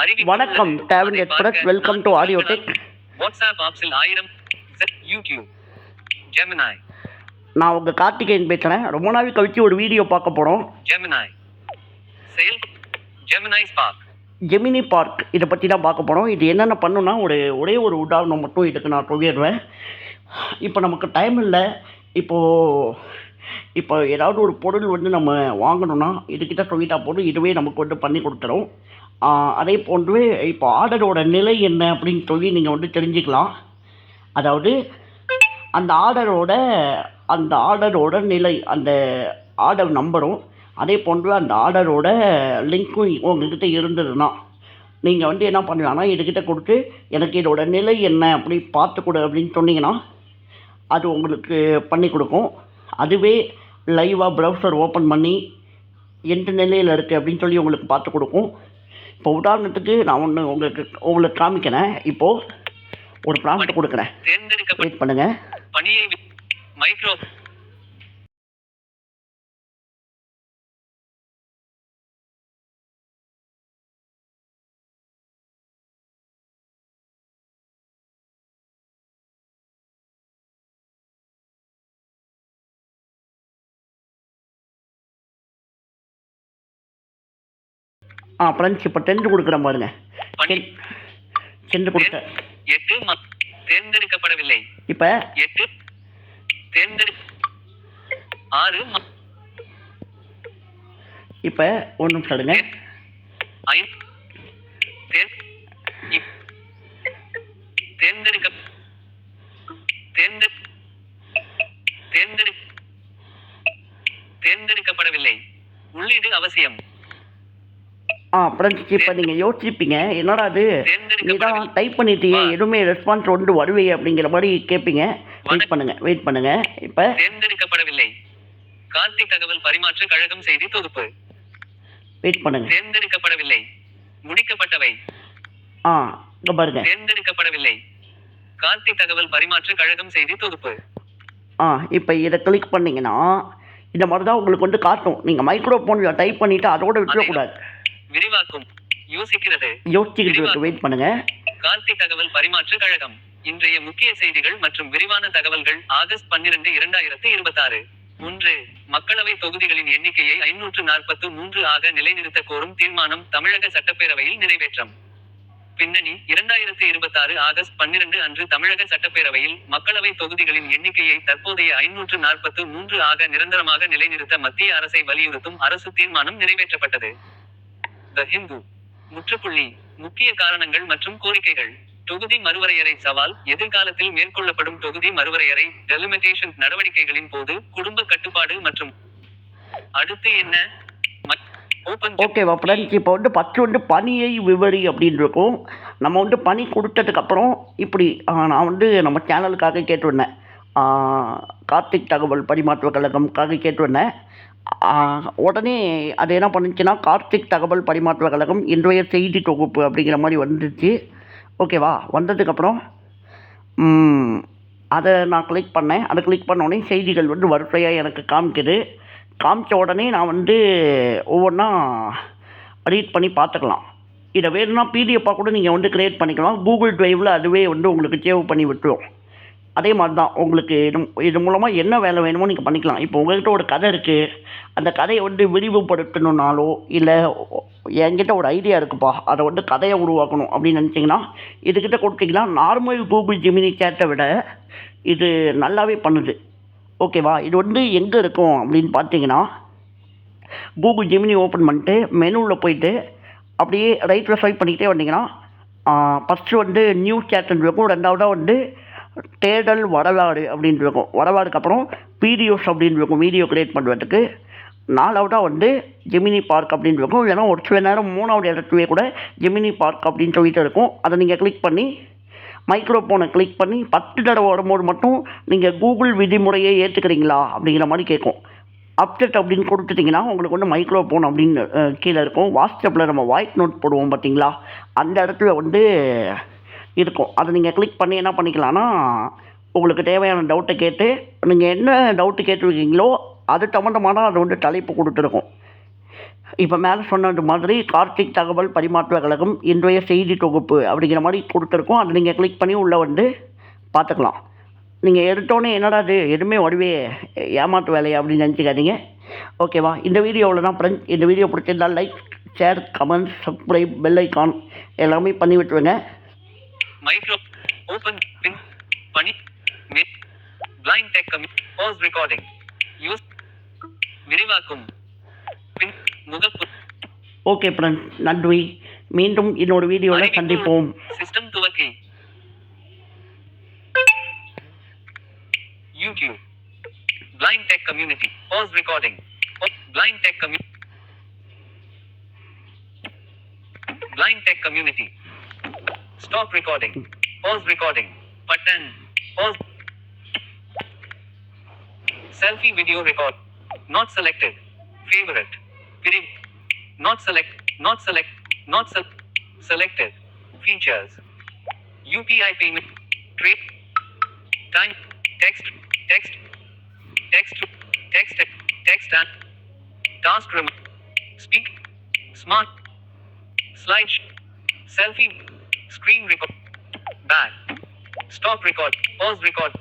வணக்கம் travel express, welcome to audio tech. WhatsApp ஆப்ஸில் 1000 YouTube Gemini. நான் உங்கள் கார்த்திகேயன் பேசுகிறேன். ரொம்ப நாள் கழிச்சு ஒரு வீடியோ பார்க்க போகிறோம். Gemini sale Gemini spark Gemini park இதை பற்றி தான் பார்க்க போகிறோம். இது என்னென்ன பண்ணுன்னா ஒரே ஒரு உதாரணம் மட்டும் இதுக்கு நான் சொல்லிடுவேன். இப்போ நமக்கு டைம் இல்லை. இப்போ ஏதாவது ஒரு பொருள் வந்து நம்ம வாங்கணும்னா இதுக்கிட்ட சொல்லிட்டா போதும், இதுவே நமக்கு வந்து பண்ணி கொடுத்துரும். அதே போன்று இப்போ ஆர்டரோட நிலை என்ன அப்படின்னு சொல்லி நீங்கள் வந்து தெரிஞ்சுக்கலாம். அதாவது அந்த ஆர்டரோட நிலை, அந்த ஆர்டர் நம்பரும் அதே போன்று அந்த ஆர்டரோட லிங்க்கும் உங்ககிட்ட இருந்ததுன்னா நீங்கள் வந்து என்ன பண்ணலான்னா இதுக்கிட்ட கொடுத்து எனக்கு இதோட நிலை என்ன அப்படி பார்த்து கொடு அப்படின்னு சொன்னீங்கன்னா அது உங்களுக்கு பண்ணி கொடுக்கும். அதுவே லைவாக ப்ரௌசர் ஓப்பன் பண்ணி எந்த நிலையில் இருக்குது அப்படின்னு சொல்லி உங்களுக்கு பார்த்து கொடுக்கும். இப்போ உதாரணத்துக்கு நான் ஒன்று உங்களுக்கு காமிக்கிறேன். இப்போது ஒரு ப்ராம்ப்ட் கொடுக்குறேன், வெயிட் பண்ணுங்கள். மைக்ரோ ஃப்ரெண்ட்ஸ் இப்போ டென்ட் கொடுக்குறேன் பாருங்க. டென்ட் கொடுத்த 8 தேர்ந்தெடுக்கப்படவில்லை. இப்போ 8 6 இப்போ ஒன்று நிமிஷம் எடுங்க. 5 தேர்ந்தெடுக்கப்படவில்லை. உள்ளீடு அவசியம். ஃப்ரெண்ட்ஸ் இப்போ நீங்கள் யோசிப்பீங்க, என்னடா அது நீ தான் டைப் பண்ணிட்டியே எதுவுமே ரெஸ்பான்ஸ் ஒன்று வருவே அப்படிங்கிற மாதிரி கேட்பீங்க. வெயிட் பண்ணுங்க. இப்போ தேர்ந்தெடுக்கப்படவில்லை. கார்த்திக் தகவல் பரிமாற்ற கழகம் செய்தி தொகுப்பு. வெயிட் பண்ணுங்க. தேர்ந்தெடுக்கப்படவில்லை. முடிக்கப்பட்டவை. இங்கே பாருங்க. தேர்ந்தெடுக்கப்படவில்லை. கார்த்திக் தகவல் பரிமாற்ற கழகம் செய்தி தொகுப்பு. இப்போ இதை கிளிக் பண்ணீங்கன்னா இந்த மாதிரி தான் உங்களுக்கு வந்து காட்டும். நீங்கள் மைக்ரோஃபோனில் டைப் பண்ணிவிட்டு அதோட விட்டுறக்கூடாது. விரிவாக்கும். யோசிக்கிறது. வெயிட் பண்ணுங்க. கார்த்திக் தகவல் பரிமாற்ற கழகம். இன்றைய முக்கிய செய்திகள் மற்றும் விரிவான தகவல்கள் ஆகஸ்ட் 12, 2026. 1. மக்களவை தொகுதிகளின் எண்ணிக்கையை 543 ஆக நிலைநிறுத்த கோரும் தீர்மானம் தமிழக சட்டப்பேரவையில் நிறைவேற்றம். பின்னணி: 2026 ஆகஸ்ட் 12 அன்று தமிழக சட்டப்பேரவையில் மக்களவை தொகுதிகளின் எண்ணிக்கையை தற்போதைய 543 ஆக நிரந்தரமாக நிலைநிறுத்த மத்திய அரசை வலியுறுத்தும் அரசு தீர்மானம் நிறைவேற்றப்பட்டது. த ஹிந்து. முற்றுப்புள்ளி. முக்கிய காரணங்கள் மற்றும் கோரிக்கைகள். தொகுதி மறுவரையறை சவால். எதிர்காலத்தில் மேற்கொள்ளப்படும் தொகுதி மறுவரையறை டெலிமிட்டேஷன் நடவடிக்கைகளின் போது குடும்ப கட்டுப்பாடு மற்றும் அடுத்து என்ன? ஓகேவா ஃப்ரெண்ட்ஸ், இப்போ வந்து ஃபஸ்ட்டு வந்து பணியை விவரி அப்படின்னு இருக்கும். நம்ம வந்து பணி கொடுத்ததுக்கப்புறம் இப்படி நான் வந்து நம்ம சேனலுக்காக கேட்டுருந்தேன், கார்த்திக் தகவல் பரிமாற்ற கழகம்காக கேட்டுருந்தேன். உடனே அது என்ன பண்ணுச்சுன்னா கார்த்திக் தகவல் பரிமாற்ற கழகம் இன்றைய செய்தி தொகுப்பு அப்படிங்கிற மாதிரி வந்துச்சு. ஓகேவா, வந்ததுக்கப்புறம் அதை நான் கிளிக் பண்ணேன். அதை கிளிக் பண்ண உடனே செய்திகள் வந்து வரிசையாக எனக்கு காமிக்குது. காமிச்ச உடனே நான் வந்து ஒவ்வொன்றா ரீட் பண்ணி பார்த்துக்கலாம். இதை வேணும்னா பிடிஎஃபாக கூட நீங்கள் வந்து க்ரியேட் பண்ணிக்கலாம். கூகுள் ட்ரைவில் அதுவே வந்து உங்களுக்கு சேவ் பண்ணி விட்டுரும். அதே மாதிரி தான் உங்களுக்கு இது மூலமாக என்ன வேலை வேணுமோ நீங்கள் பண்ணிக்கலாம். இப்போ உங்கள்கிட்ட ஒரு கதை இருக்குது, அந்த கதையை வந்து விரிவுபடுத்தணுன்னாலோ இல்லை என்கிட்ட ஒரு ஐடியா இருக்குப்பா அதை வந்து கதையை உருவாக்கணும் அப்படின்னு நினச்சிங்கன்னா இதுக்கிட்ட கொடுத்தீங்கன்னா நார்மல் கூகுள் ஜெமினி சேட்டை விட இது நல்லாவே பண்ணுது. ஓகேவா, இது வந்து எங்கே இருக்கும் அப்படின்னு பார்த்தீங்கன்னா கூகுள் ஜெமினி ஓப்பன் பண்ணிட்டு மெனுவில் போயிட்டு அப்படியே ரைட்டில் ஸ்வைப் பண்ணிக்கிட்டே வந்தீங்கன்னா ஃபஸ்ட்டு வந்து நியூஸ் சேட்டுன்னு இருக்கும். ரெண்டாவதாக வந்து தேடல் வரலாறு அப்படின்னு இருக்கும். வரலாறுக்கு அப்புறம் வீடியோஸ் அப்படின்னு இருக்கும், வீடியோ க்ரியேட் பண்ணுறதுக்கு. நாலாவதாக வந்து ஜெமினி பார்க் அப்படின்னு இருக்கும். இல்லைன்னா ஒரு சில நேரம் மூணாவது இடத்துலேயே கூட ஜெமினி பார்க் அப்படின்னு சொல்லிட்டு இருக்கும். அதை நீங்கள் கிளிக் பண்ணி மைக்ரோஃபோனை கிளிக் பண்ணி 10 தடவை வரும்போது மட்டும் நீங்கள் கூகுள் விதிமுறையை ஏற்றுக்கிறீங்களா அப்படிங்கிற மாதிரி கேட்கும். அப்டேட் அப்படின்னு கொடுத்துட்டிங்கன்னா உங்களுக்கு வந்து மைக்ரோஃபோன் அப்படின்னு கீழே இருக்கும். வாட்ஸ்அப்பில் நம்ம வாய்ஸ் நோட் போடுவோம் பார்த்தீங்களா, அந்த இடத்துல வந்து இருக்கும். அதை நீங்கள் கிளிக் பண்ணி என்ன பண்ணிக்கலாம்னா உங்களுக்கு தேவையான டவுட்டை கேட்டு நீங்கள் என்ன டவுட்டு கேட்டுருக்கீங்களோ அது சம்மந்தமான அது வந்து தலைப்பு கொடுத்துருக்கும். இப்போ மேலே சொன்னது மாதிரி கார்த்திக் தகவல் பரிமாற்ற கழகம் இன்றைய செய்தி தொகுப்பு அப்படிங்கிற மாதிரி கொடுத்துருக்கோம். அதை நீங்கள் கிளிக் பண்ணி உள்ளே வந்து பார்த்துக்கலாம். நீங்கள் எடுத்தோடனே என்னடா இது எதுவுமே வடிவே ஏமாற்று வேலையா அப்படின்னு நினச்சிக்காதீங்க. ஓகேவா? இந்த வீடியோவில் தான் ஃப்ரெண்ட்ஸ். இந்த வீடியோ பிடிச்சிருந்தால் like, share, comment, subscribe, bell icon எல்லாமே பண்ணி விட்டுருங்க. மைக்ரோ ஓபன் பின் பணி blind tech pass recording use விரிவாக்கும் பின் முகப்பு. ஓகே ஃப்ரெண்ட்ஸ், நன்றி. மீண்டும் இன்னொரு வீடியோவில் சந்திப்போம். சிஸ்டம் துவக்கி YouTube Blind Tech Community pause recording Blind Tech Community stop recording pause recording button pause selfie video record not selected favorite period not selected features UPI payment trade time text and task speak smart slide selfie screen record back stop record pause record